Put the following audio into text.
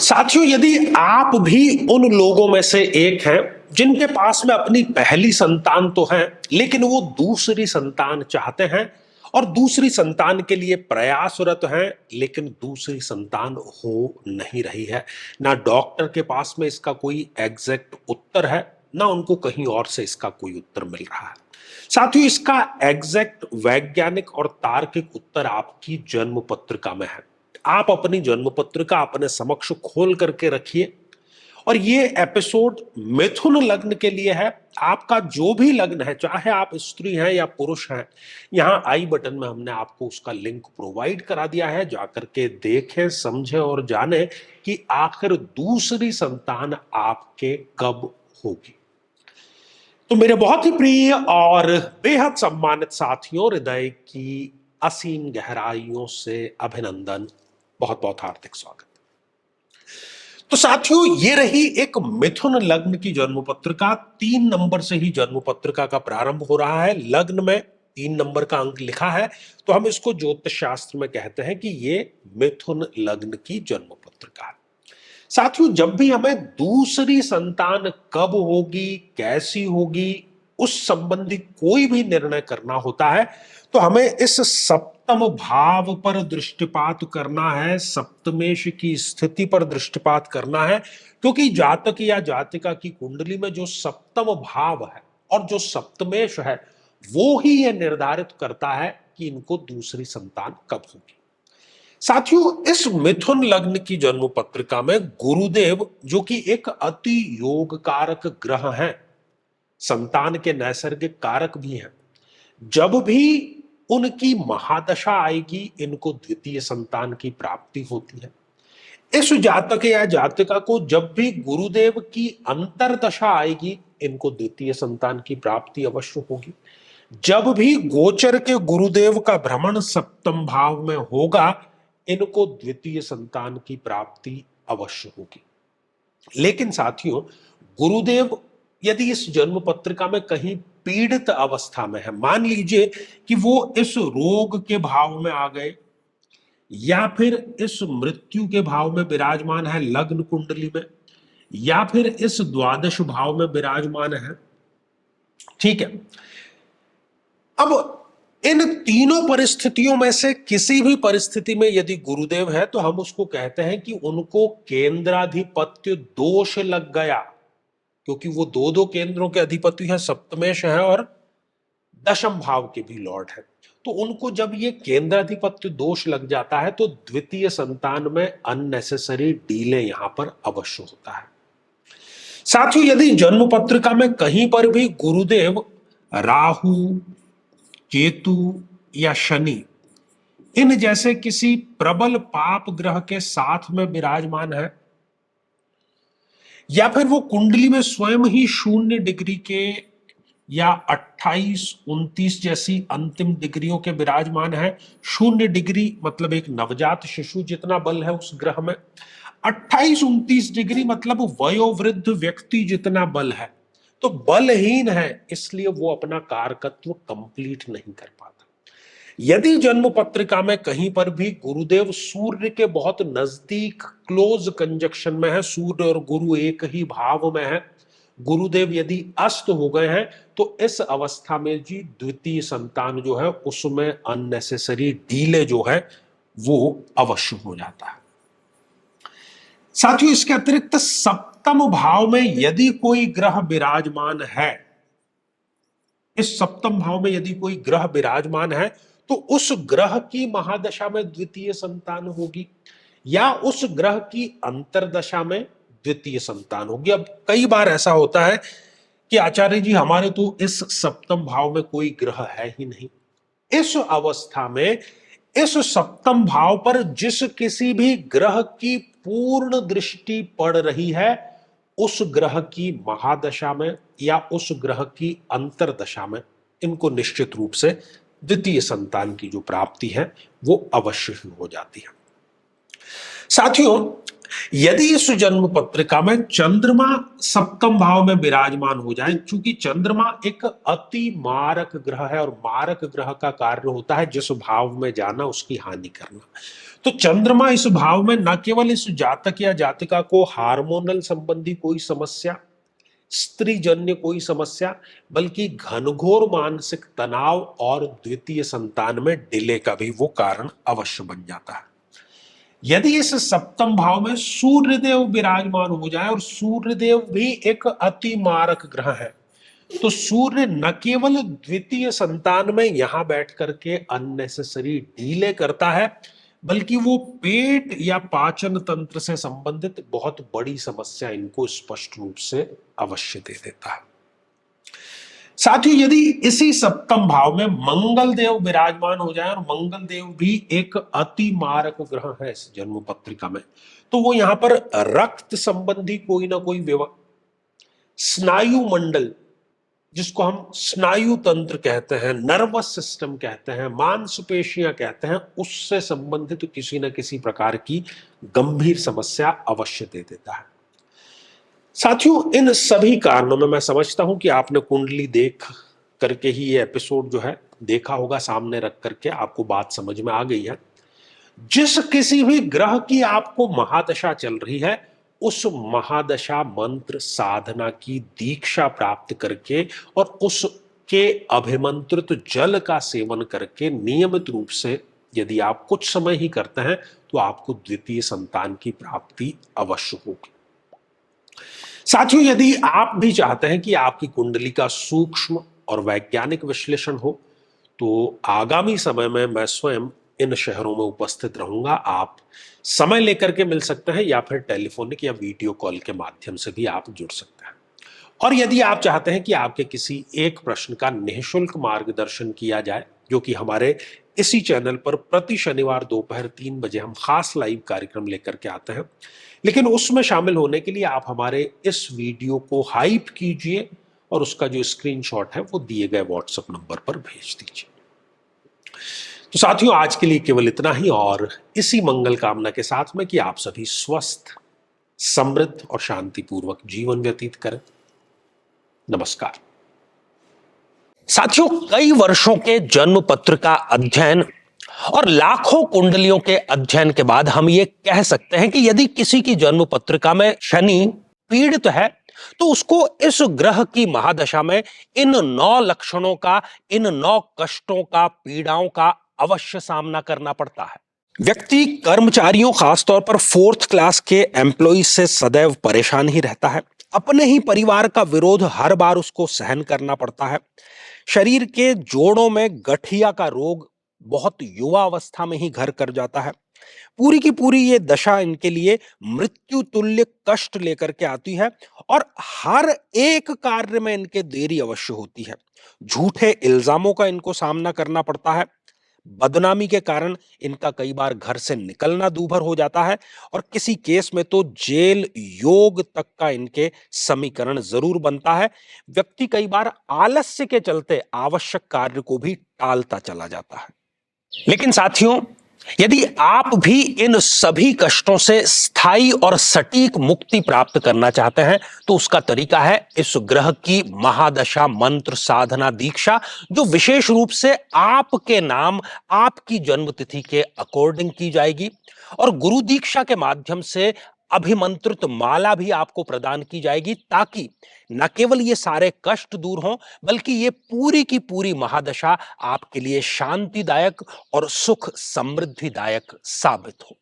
साथियों, यदि आप भी उन लोगों में से एक हैं जिनके पास में अपनी पहली संतान तो है, लेकिन वो दूसरी संतान चाहते हैं और दूसरी संतान के लिए प्रयासरत हैं, लेकिन दूसरी संतान हो नहीं रही है। ना डॉक्टर के पास में इसका कोई एग्जैक्ट उत्तर है, ना उनको कहीं और से इसका कोई उत्तर मिल रहा है। साथियों, इसका एग्जैक्ट वैज्ञानिक और तार्किक उत्तर आपकी जन्म पत्रिका में है। आप अपनी जन्म पत्रिका अपने समक्ष खोल करके रखिए और ये एपिसोड मिथुन लग्न के लिए है। आपका जो भी लग्न है, चाहे आप स्त्री हैं या पुरुष हैं, यहां आई बटन में हमने आपको उसका लिंक प्रोवाइड करा दिया है। जाकर के देखें, समझें और जानें कि आखिर दूसरी संतान आपके कब होगी। तो मेरे बहुत ही प्रिय और बेहद सम्मानित साथियों, हृदय की असीम गहराइयों से अभिनंदन, बहुत बहुत हार्दिक स्वागत। तो साथियों, ये रही एक मिथुन लग्न की जन्म पत्रिका। 3 नंबर से ही जन्म पत्रिका का प्रारंभ हो रहा है। लग्न में 3 नंबर का अंक लिखा है, तो हम इसको ज्योतिष शास्त्र में कहते हैं कि ये मिथुन लग्न की जन्म पत्रिका है। साथियों, जब भी हमें दूसरी संतान कब होगी, कैसी होगी, उस संबंधी कोई भी निर्णय करना होता है, तो हमें इस सप्तम भाव पर दृष्टिपात करना है, सप्तमेश की स्थिति पर दृष्टिपात करना है। क्योंकि जातक या जातिका की कुंडली में जो सप्तम भाव है और जो सप्तमेश है, वो ही यह निर्धारित करता है कि इनको दूसरी संतान कब होगी। साथियों, इस मिथुन लग्न की जन्म पत्रिका में गुरुदेव, जो कि एक अति योग कारक ग्रह हैं, संतान के नैसर्गिक कारक भी हैं, जब भी उनकी महादशा आएगी, इनको द्वितीय संतान की प्राप्ति होती है। इस जातक या जातिका को जब भी गुरुदेव की अंतरदशा आएगी, इनको द्वितीय संतान की प्राप्ति अवश्य होगी। जब भी गोचर के गुरुदेव का भ्रमण सप्तम भाव में होगा, इनको द्वितीय संतान की प्राप्ति अवश्य होगी। लेकिन साथियों, गुरुदेव यदि इस जन्म पत्रिका में कहीं पीड़ित अवस्था में है, मान लीजिए कि वो इस रोग के भाव में आ गए या फिर इस मृत्यु के भाव में विराजमान है लग्न कुंडली में, या फिर इस द्वादश भाव में विराजमान है, ठीक है। अब इन तीनों परिस्थितियों में से किसी भी परिस्थिति में यदि गुरुदेव है, तो हम उसको कहते हैं कि उनको केंद्राधिपत्य दोष लग गया, क्योंकि वो दो दो केंद्रों के अधिपति हैं, सप्तमेश है और दशम भाव के भी लॉर्ड है। तो उनको जब ये केंद्राधिपत्य दोष लग जाता है, तो द्वितीय संतान में अननेसेसरी डीले यहां पर अवश्य होता है। साथियों, यदि जन्म पत्रिका में कहीं पर भी गुरुदेव राहु, केतु या शनि, इन जैसे किसी प्रबल पाप ग्रह के साथ में विराजमान है, या फिर वो कुंडली में स्वयं ही 0 डिग्री के या 28, 29 जैसी अंतिम डिग्रियों के विराजमान है। 0 डिग्री मतलब एक नवजात शिशु जितना बल है उस ग्रह में, 28, 29 डिग्री मतलब वयोवृद्ध व्यक्ति जितना बल है। तो बलहीन है, इसलिए वो अपना कारकत्व कंप्लीट नहीं कर पाता। यदि जन्म पत्रिका में कहीं पर भी गुरुदेव सूर्य के बहुत नजदीक क्लोज कंजक्शन में है, सूर्य और गुरु एक ही भाव में है, गुरुदेव यदि अस्त हो गए हैं, तो इस अवस्था में जी द्वितीय संतान जो है उसमें अननेसेसरी डीले जो है वो अवश्य हो जाता है। साथियों, इसके अतिरिक्त सप्तम भाव में यदि कोई ग्रह विराजमान है, इस सप्तम भाव में यदि कोई ग्रह विराजमान है, तो उस ग्रह की महादशा में द्वितीय संतान होगी या उस ग्रह की अंतरदशा में द्वितीय संतान होगी। अब कई बार ऐसा होता है कि आचार्य जी, हमारे तो इस सप्तम भाव में कोई ग्रह है ही नहीं। इस अवस्था में इस सप्तम भाव पर जिस किसी भी ग्रह की पूर्ण दृष्टि पड़ रही है, उस ग्रह की महादशा में या उस ग्रह की अंतरदशा में इनको निश्चित रूप से द्वितीय संतान की जो प्राप्ति है वो अवश्य ही हो जाती है। साथियों, यदि इस जन्म पत्रिका में चंद्रमा सप्तम भाव में विराजमान हो जाए, चूंकि चंद्रमा एक अति मारक ग्रह है और मारक ग्रह का कार्य होता है जिस भाव में जाना उसकी हानि करना, तो चंद्रमा इस भाव में न केवल इस जातक या जातिका को हार्मोनल संबंधी कोई समस्या, स्त्री जन्य कोई समस्या, बल्कि घनघोर मानसिक तनाव और द्वितीय संतान में डिले का भी वो कारण अवश्य बन जाता है। यदि इस सप्तम भाव में सूर्यदेव विराजमान हो जाए, और सूर्यदेव भी एक अति मारक ग्रह है, तो सूर्य न केवल द्वितीय संतान में यहां बैठ करके अननेसेसरी डीले करता है, बल्कि वो पेट या पाचन तंत्र से संबंधित बहुत बड़ी समस्या इनको स्पष्ट रूप से अवश्य दे देता है। साथ ही यदि इसी सप्तम भाव में मंगल देव विराजमान हो जाए, और मंगल देव भी एक अति मारक ग्रह है इस जन्म पत्रिका में, तो वो यहां पर रक्त संबंधी कोई ना कोई स्नायु मंडल, जिसको हम स्नायु तंत्र कहते हैं, नर्वस सिस्टम कहते हैं, मांसपेशियां कहते हैं, उससे संबंधित किसी न किसी प्रकार की गंभीर समस्या अवश्य दे देता है। साथियों, इन सभी कारणों में मैं समझता हूं कि आपने कुंडली देख करके ही ये एपिसोड जो है देखा होगा, सामने रख करके आपको बात समझ में आ गई है। जिस किसी भी ग्रह की आपको महादशा चल रही है, उस महादशा मंत्र साधना की दीक्षा प्राप्त करके और उसके अभिमंत्रित जल का सेवन करके नियमित रूप से यदि आप कुछ समय ही करते हैं, तो आपको द्वितीय संतान की प्राप्ति अवश्य होगी। साथियों, यदि आप भी चाहते हैं कि आपकी कुंडली का सूक्ष्म और वैज्ञानिक विश्लेषण हो, तो आगामी समय में मैं स्वयं इन शहरों में उपस्थित रहूंगा। आप समय लेकर के मिल सकते हैं, या फिर टेलीफोनिक या वीडियो कॉल के माध्यम से भी आप जुड़ सकते हैं। और यदि आप चाहते हैं कि आपके किसी एक प्रश्न का निःशुल्क मार्गदर्शन किया जाए, जो कि हमारे इसी चैनल पर प्रति शनिवार दोपहर 3 बजे हम खास लाइव कार्यक्रम लेकर के आते हैं, लेकिन उसमें शामिल होने के लिए आप हमारे इस वीडियो को हाइप कीजिए और उसका जो स्क्रीनशॉट है वो दिए गए व्हाट्सएप नंबर पर भेज दीजिए। तो साथियों, आज के लिए केवल इतना ही, और इसी मंगल कामना के साथ में कि आप सभी स्वस्थ, समृद्ध और शांतिपूर्वक जीवन व्यतीत करें। नमस्कार। साथियों, कई वर्षों के जन्म पत्र का अध्ययन और लाखों कुंडलियों के अध्ययन के बाद हम ये कह सकते हैं कि यदि किसी की जन्म पत्रिका में शनि पीड़ित है, तो उसको इस ग्रह की महादशा में इन 9 लक्षणों का, इन 9 कष्टों का, पीड़ाओं का अवश्य सामना करना पड़ता है। व्यक्ति कर्मचारियों, खासतौर पर 4th क्लास के एम्प्लॉइज से सदैव परेशान ही रहता है। अपने ही परिवार का विरोध हर बार उसको सहन करना पड़ता है। शरीर के जोड़ों में गठिया का रोग बहुत युवा अवस्था में ही घर कर जाता है। पूरी की पूरी ये दशा इनके लिए मृत्यु तुल्य कष्ट लेकर के आती है, और हर एक कार्य में इनके देरी अवश्य होती है। झूठे इल्जामों का इनको सामना करना पड़ता है। बदनामी के कारण इनका कई बार घर से निकलना दूभर हो जाता है, और किसी केस में तो जेल योग तक का इनके समीकरण जरूर बनता है। व्यक्ति कई बार आलस्य के चलते आवश्यक कार्य को भी टालता चला जाता है। लेकिन साथियों, यदि आप भी इन सभी कष्टों से स्थायी और सटीक मुक्ति प्राप्त करना चाहते हैं, तो उसका तरीका है इस ग्रह की महादशा मंत्र साधना दीक्षा, जो विशेष रूप से आपके नाम, आपकी जन्मतिथि के अकॉर्डिंग की जाएगी। और गुरु दीक्षा के माध्यम से अभिमंत्रित माला भी आपको प्रदान की जाएगी, ताकि न केवल ये सारे कष्ट दूर हों, बल्कि ये पूरी की पूरी महादशा आपके लिए शांतिदायक और सुख समृद्धिदायक साबित हो।